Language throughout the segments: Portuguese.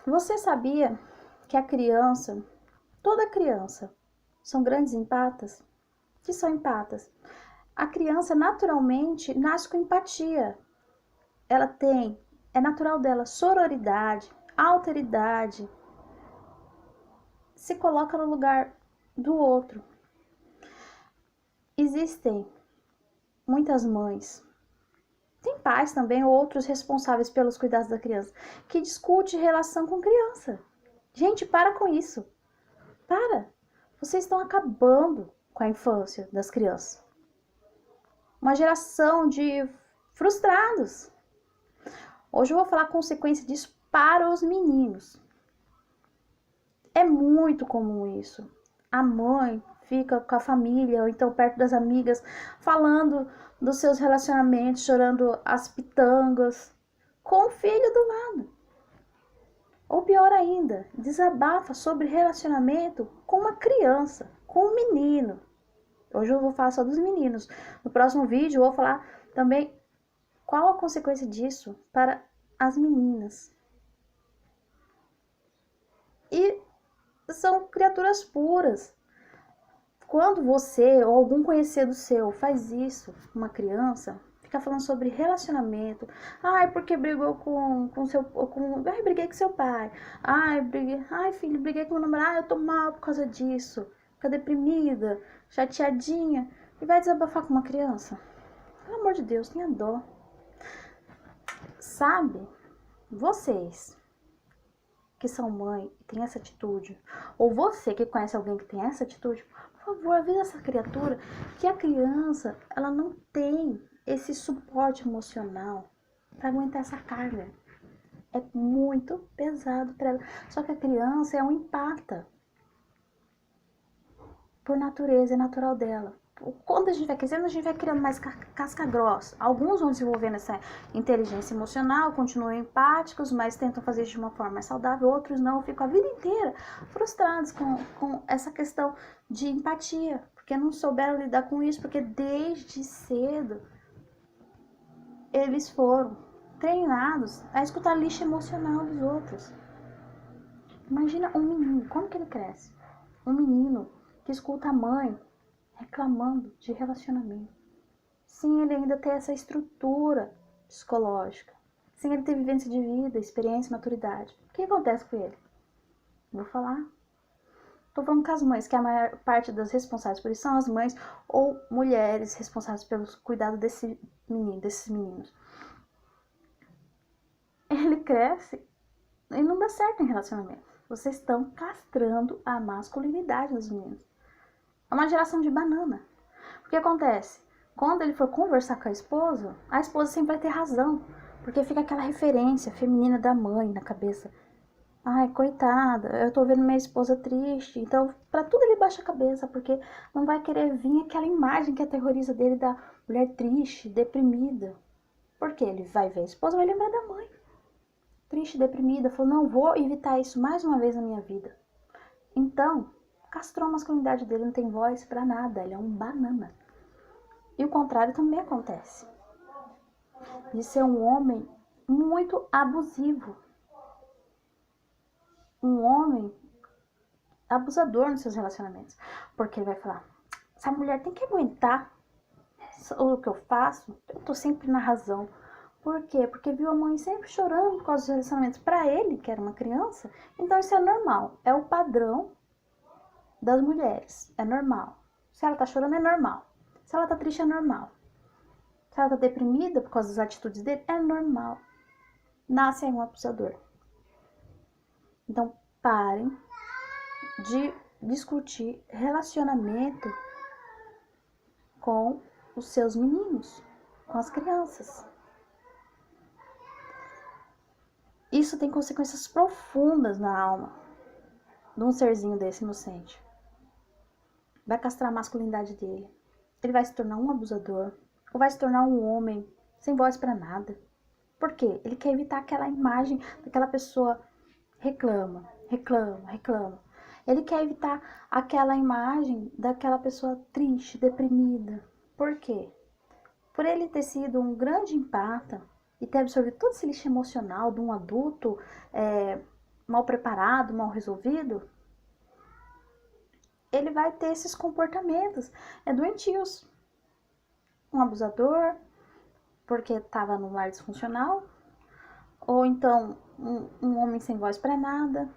Você sabia que a criança, toda criança, são grandes empatas? O que são empatas? A criança naturalmente nasce com empatia. Ela tem, é natural dela, sororidade, alteridade, se coloca no lugar do outro. Existem muitas mães, tem pais também, ou outros responsáveis pelos cuidados da criança, que discute relação com criança. Gente, para com isso. Para. Vocês estão acabando com a infância das crianças. Uma geração de frustrados. Hoje eu vou falar a consequência disso para os meninos. É muito comum isso. A mãe fica com a família ou então perto das amigas falando dos seus relacionamentos, chorando as pitangas com o filho do lado. Ou pior ainda, desabafa sobre relacionamento com uma criança, com um menino. Hoje eu vou falar só dos meninos. No próximo vídeo eu vou falar também qual a consequência disso para as meninas. E são criaturas puras. Quando você ou algum conhecido seu faz isso, uma criança, fica falando sobre relacionamento. Ai, porque brigou com seu... Ai, briguei com seu pai. Ai, filho, briguei com meu namorado. Ai, eu tô mal por causa disso. Fica deprimida, chateadinha. E vai desabafar com uma criança. Pelo amor de Deus, tenha dó. Sabe, vocês que são mãe e tem essa atitude, ou você que conhece alguém que tem essa atitude, por favor, avisa essa criatura que a criança, ela não tem esse suporte emocional para aguentar essa carga. É muito pesado para ela. Só que a criança é um empata. Por natureza, é natural dela. Quando a gente vai crescendo, a gente vai criando mais casca grossa. Alguns vão desenvolvendo essa inteligência emocional, continuam empáticos, mas tentam fazer isso de uma forma mais saudável. Outros não, ficam a vida inteira frustrados com essa questão de empatia, porque não souberam lidar com isso, porque desde cedo eles foram treinados a escutar lixo emocional dos outros. Imagina um menino, como que ele cresce? Um menino que escuta a mãe reclamando de relacionamento, sem ele ainda ter essa estrutura psicológica, sem ele ter vivência de vida, experiência, maturidade. O que acontece com ele? Vou falar. Tô falando com as mães, que a maior parte das responsáveis por isso são as mães ou mulheres responsáveis pelo cuidado desses meninos. Ele cresce e não dá certo em relacionamento. Vocês estão castrando a masculinidade dos meninos. É uma geração de banana. O que acontece? Quando ele for conversar com a esposa sempre vai ter razão. Porque fica aquela referência feminina da mãe na cabeça. Ai, coitada, eu tô vendo minha esposa triste. Então, pra tudo ele baixa a cabeça, porque não vai querer vir aquela imagem que aterroriza dele da mulher triste, deprimida. Porque ele vai ver a esposa e vai lembrar da mãe. Triste, deprimida, falou, não vou evitar isso mais uma vez na minha vida. Então, castrou a masculinidade dele, não tem voz pra nada, ele é um banana. E o contrário também acontece. De ser um homem muito abusivo. Um homem abusador nos seus relacionamentos. Porque ele vai falar, essa mulher tem que aguentar o que eu faço, eu tô sempre na razão. Por quê? Porque viu a mãe sempre chorando por causa dos relacionamentos. Pra ele, que era uma criança, então isso é normal. É o padrão das mulheres. É normal. Se ela tá chorando, é normal. Se ela tá triste, é normal. Se ela tá deprimida por causa das atitudes dele, é normal. Nasce aí um abusador. Então, parem de discutir relacionamento com os seus meninos, com as crianças. Isso tem consequências profundas na alma de um serzinho desse inocente. Vai castrar a masculinidade dele. Ele vai se tornar um abusador, ou vai se tornar um homem sem voz pra nada. Por quê? Ele quer evitar aquela imagem daquela pessoa reclama. Ele quer evitar aquela imagem daquela pessoa triste, deprimida. Por quê? Por ele ter sido um grande empata e ter absorvido todo esse lixo emocional de um adulto mal preparado, mal resolvido, ele vai ter esses comportamentos doentios. Um abusador, porque estava num lar disfuncional, ou então um homem sem voz para nada.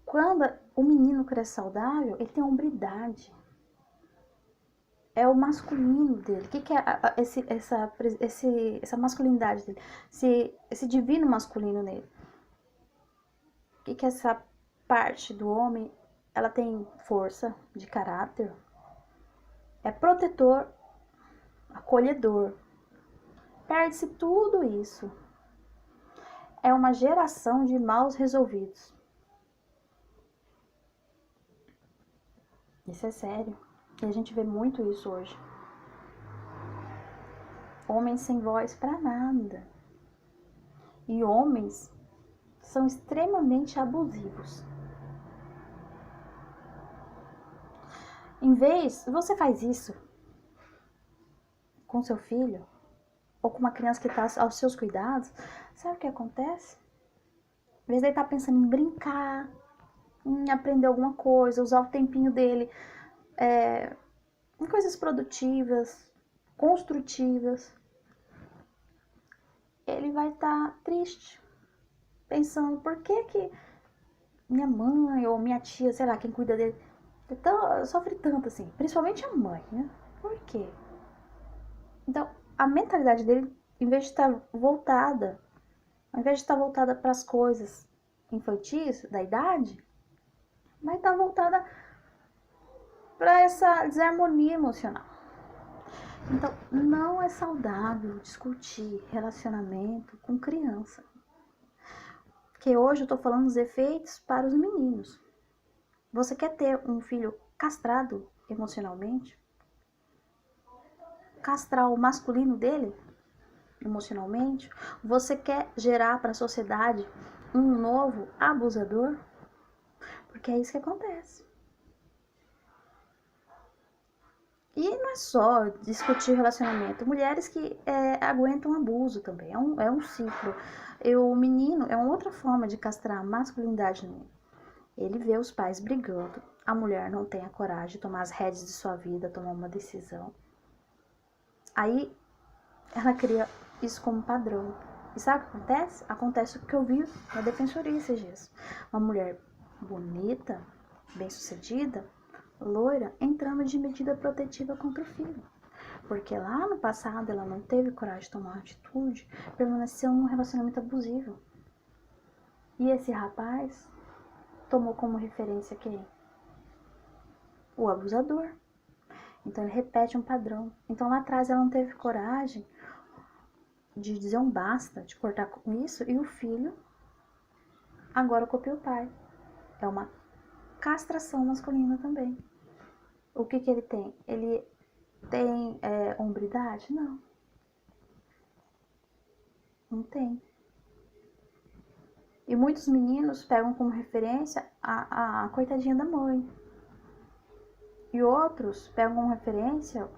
Quando o menino cresce saudável, ele tem hombridade. É o masculino dele. O que é essa masculinidade dele? Esse divino masculino nele. O que é essa parte do homem? Ela tem força de caráter. É protetor, acolhedor. Perde-se tudo isso. É uma geração de maus resolvidos. Isso é sério. E a gente vê muito isso hoje. Homens sem voz para nada. E homens são extremamente abusivos. Em vez, você faz isso com seu filho, ou com uma criança que está aos seus cuidados, sabe o que acontece? Em vez de ele estar pensando em brincar, em aprender alguma coisa, usar o tempinho dele em coisas produtivas, construtivas, ele vai estar triste, pensando por que minha mãe ou minha tia, sei lá, quem cuida dele, sofre tanto assim, principalmente a mãe, né? Por quê? Então, a mentalidade dele, em vez de estar voltada, ao invés de estar voltada para as coisas infantis da idade, vai estar voltada para essa desarmonia emocional. Então, não é saudável discutir relacionamento com criança. Porque hoje eu estou falando dos efeitos para os meninos. Você quer ter um filho castrado emocionalmente? Castrar o masculino dele emocionalmente? Você quer gerar para a sociedade um novo abusador? Porque é isso que acontece. E não é só discutir relacionamento. Mulheres que aguentam abuso também. É um ciclo. O menino é uma outra forma de castrar a masculinidade nele. Ele vê os pais brigando. A mulher não tem a coragem de tomar as rédeas de sua vida, tomar uma decisão. Aí ela cria isso como padrão. E sabe o que acontece? Acontece o que eu vi na defensoria esses dias. Uma mulher bonita, bem-sucedida, loira, entrando de medida protetiva contra o filho. Porque lá no passado ela não teve coragem de tomar uma atitude, permaneceu num relacionamento abusivo. E esse rapaz tomou como referência quem? O abusador. Então ele repete um padrão. Então lá atrás ela não teve coragem de dizer um basta, de cortar com isso, e o filho agora copia o pai. É uma castração masculina também. O que ele tem? Ele tem hombridade? Não. Não tem. E muitos meninos pegam como referência a coitadinha da mãe. E outros pegam como referência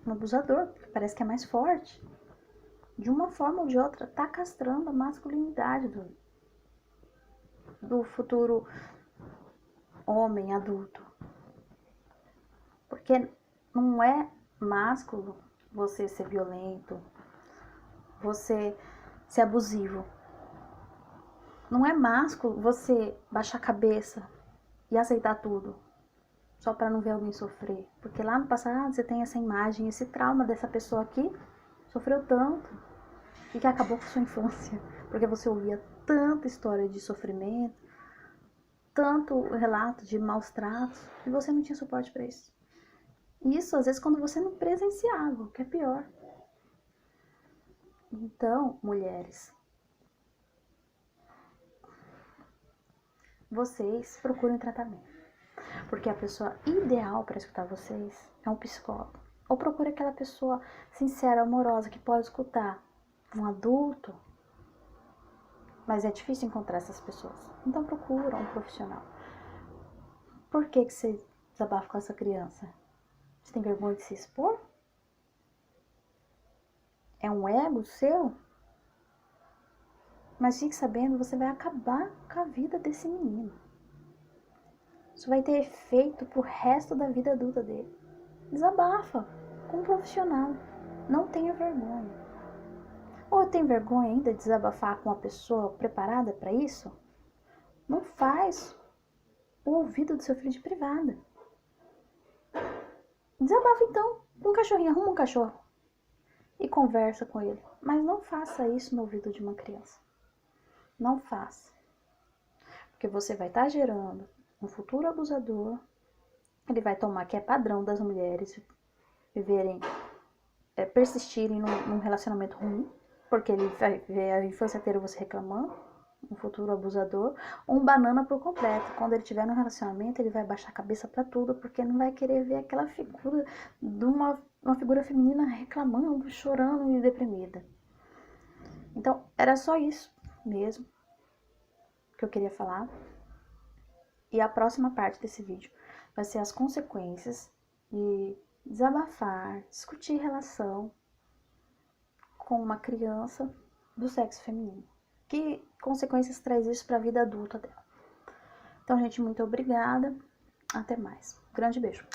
um abusador, porque parece que é mais forte. De uma forma ou de outra, tá castrando a masculinidade do futuro homem adulto. Porque não é másculo você ser violento, você ser abusivo. Não é másculo você baixar a cabeça e aceitar tudo, só para não ver alguém sofrer. Porque lá no passado você tem essa imagem, esse trauma dessa pessoa aqui, sofreu tanto, e que acabou com sua infância. Porque você ouvia tanta história de sofrimento, tanto relato de maus tratos, e você não tinha suporte para isso. Isso, às vezes, quando você não presenciava, o que é pior. Então, mulheres, vocês procurem tratamento. Porque a pessoa ideal para escutar vocês é um psicólogo. Ou procure aquela pessoa sincera, amorosa, que pode escutar um adulto. Mas é difícil encontrar essas pessoas. Então procura um profissional. Por que você desabafa com essa criança? Você tem vergonha de se expor? É um ego seu? Mas fique sabendo, você vai acabar com a vida desse menino. Isso vai ter efeito pro resto da vida adulta dele. Desabafa com um profissional. Não tenha vergonha. Ou tem vergonha ainda de desabafar com uma pessoa preparada para isso? Não faz o ouvido do seu filho de privada. Desabafa então com um cachorrinho, arruma um cachorro e conversa com ele. Mas não faça isso no ouvido de uma criança. Não faça. Porque você vai estar gerando um futuro abusador. Ele vai tomar, que é padrão das mulheres, viverem, persistirem num relacionamento ruim. Porque ele vai ver a infância inteira você reclamando. Um futuro abusador. Ou um banana por completo. Quando ele estiver no relacionamento, ele vai baixar a cabeça pra tudo. Porque não vai querer ver aquela figura de uma figura feminina reclamando, chorando e deprimida. Então, era só isso mesmo que eu queria falar. E a próxima parte desse vídeo vai ser as consequências de desabafar, discutir relação com uma criança do sexo feminino. Que consequências traz isso para a vida adulta dela. Então, gente, muito obrigada. Até mais. Grande beijo.